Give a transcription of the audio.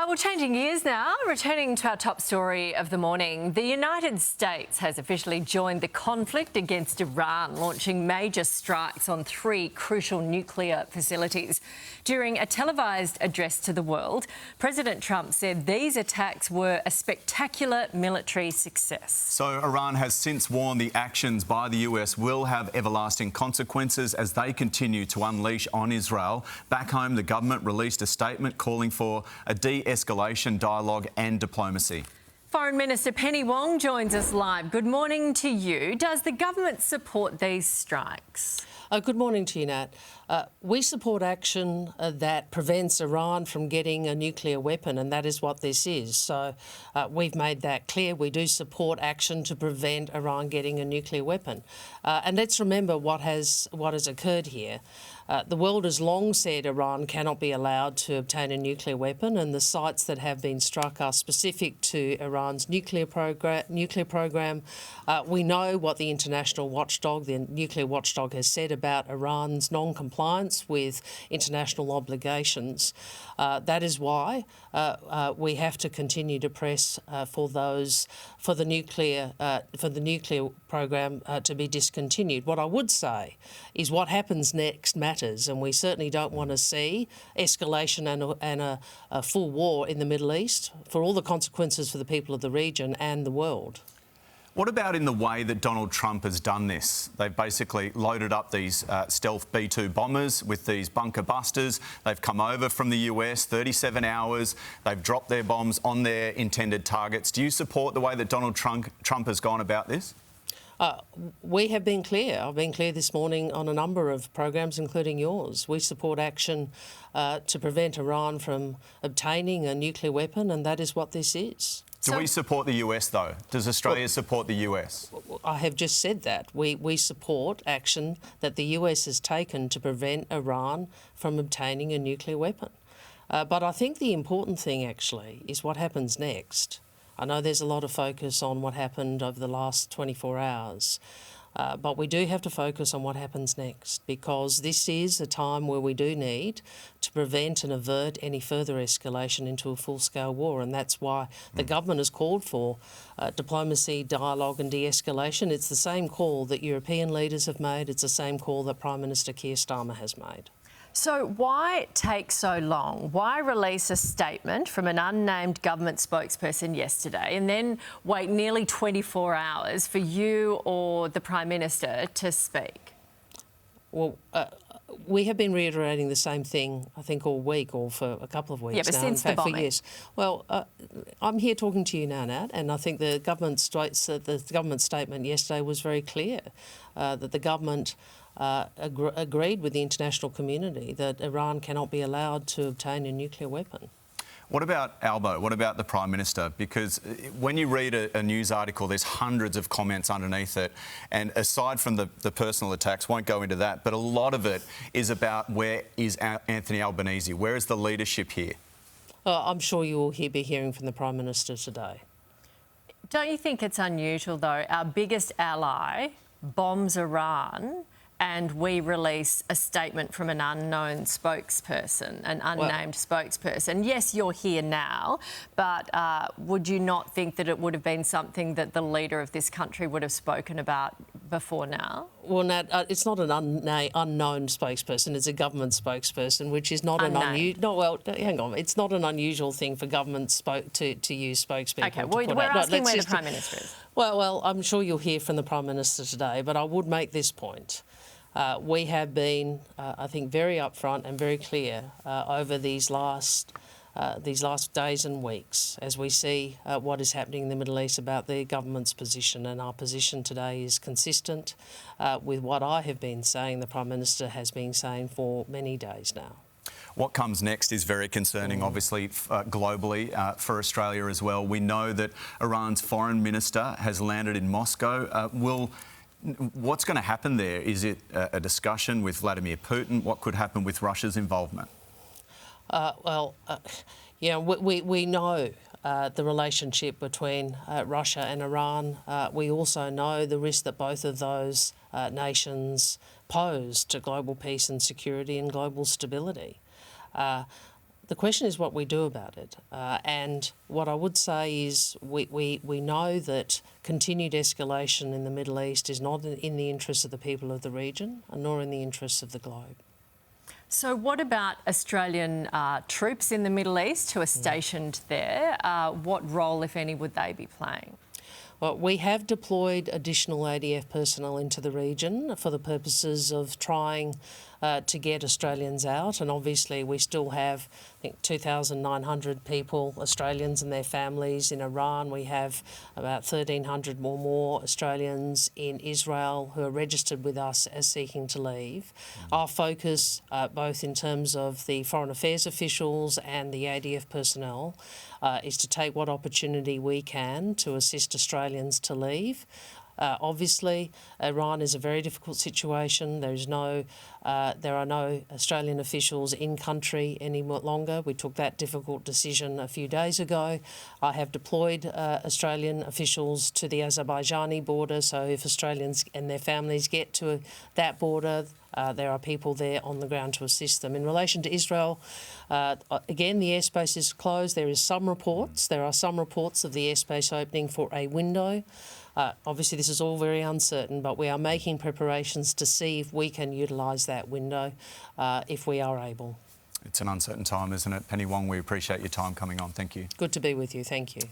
Well, changing gears now, returning to our top story of the morning. The United States has officially joined the conflict against Iran, launching major strikes on 3 crucial nuclear facilities. During a televised address to the world, President Trump said these attacks were a spectacular military success. So Iran has since warned the actions by the US will have everlasting consequences as they continue to unleash on Israel. Back home, the government released a statement calling for a de-escalation dialogue and diplomacy. Foreign Minister Penny Wong joins us live. Good morning to you. Does the government support these strikes? Good morning to you, Nat. We support action that prevents Iran from getting a nuclear weapon, and that is what this is. So we've made that clear. We do support action to prevent Iran getting a nuclear weapon. And let's remember what has occurred here. The world has long said Iran cannot be allowed to obtain a nuclear weapon, and the sites that have been struck are specific to Iran's nuclear program. We know what the international watchdog, the nuclear watchdog, has said about Iran's non-compliance with international obligations. That is why we have to continue to press for the nuclear program to be discontinued. What I would say is what happens next matters, and we certainly don't want to see escalation and a full war in the Middle East for all the consequences for the people of the region and the world. What about in the way that Donald Trump has done this? They've basically loaded up these stealth B-2 bombers with these bunker busters. They've come over from the US, 37 hours. They've dropped their bombs on their intended targets. Do you support the way that Donald Trump has gone about this? We have been clear. I've been clear this morning on a number of programs, including yours. We support action to prevent Iran from obtaining a nuclear weapon, and that is what this is. Do we support the US, though? Does Australia support the US? I have just said that. We support action that the US has taken to prevent Iran from obtaining a nuclear weapon. But I think the important thing, actually, is what happens next. I know there's a lot of focus on what happened over the last 24 hours, but we do have to focus on what happens next, because this is a time where we do need to prevent and avert any further escalation into a full-scale war, and that's why the government has called for diplomacy, dialogue and de-escalation. It's the same call that European leaders have made. It's the same call that Prime Minister Keir Starmer has made. So why take so long? Why release a statement from an unnamed government spokesperson yesterday and then wait nearly 24 hours for you or the Prime Minister to speak? Well, we have been reiterating the same thing, I think, all week or for a couple of weeks now. Yeah, but since the bombing. For years. Well, I'm here talking to you now, Nat, and I think the government statement yesterday was very clear that the government agreed with the international community that Iran cannot be allowed to obtain a nuclear weapon. What about Albo? What about the Prime Minister? Because when you read a news article, there's hundreds of comments underneath it. And aside from the personal attacks, won't go into that, but a lot of it is about where is Anthony Albanese? Where is the leadership here? I'm sure you will be hearing from the Prime Minister today. Don't you think it's unusual, though, our biggest ally bombs Iran and we release a statement from an unknown spokesperson, an unnamed spokesperson? Yes, you're here now, but would you not think that it would have been something that the leader of this country would have spoken about before now? Well, Nat, it's not an unknown spokesperson. It's a government spokesperson, which is not unknown. an unusual. No, well, hang on. It's not an unusual thing for government to use spokespeople. Okay, we're asking where the Prime Minister is. Well, I'm sure you'll hear from the Prime Minister today, but I would make this point. We have been, I think, very upfront and very clear over these last days and weeks as we see what is happening in the Middle East about the government's position, and our position today is consistent with what I have been saying, the Prime Minister has been saying for many days now. What comes next is very concerning, obviously, globally, for Australia as well. We know that Iran's foreign minister has landed in Moscow. What's going to happen there? Is it a discussion with Vladimir Putin? What could happen with Russia's involvement? We know the relationship between Russia and Iran. We also know the risk that both of those nations pose to global peace and security and global stability. The question is what we do about it. And what I would say is we know that continued escalation in the Middle East is not in the interests of the people of the region, nor in the interests of the globe. So what about Australian troops in the Middle East who are stationed there? What role, if any, would they be playing? Well, we have deployed additional ADF personnel into the region for the purposes of trying to get Australians out, and obviously we still have, I think, 2,900 people, Australians and their families in Iran. We have about 1,300 or more Australians in Israel who are registered with us as seeking to leave. Our focus, both in terms of the foreign affairs officials and the ADF personnel, is to take what opportunity we can to assist Australians to leave. Obviously, Iran is a very difficult situation. There are no Australian officials in country any longer. We took that difficult decision a few days ago. I have deployed Australian officials to the Azerbaijani border, so if Australians and their families get to that border, there are people there on the ground to assist them. In relation to Israel, again, the airspace is closed. There are some reports of the airspace opening for a window. Obviously, this is all very uncertain, but we are making preparations to see if we can utilise that window if we are able. It's an uncertain time, isn't it? Penny Wong, we appreciate your time coming on. Thank you. Good to be with you. Thank you.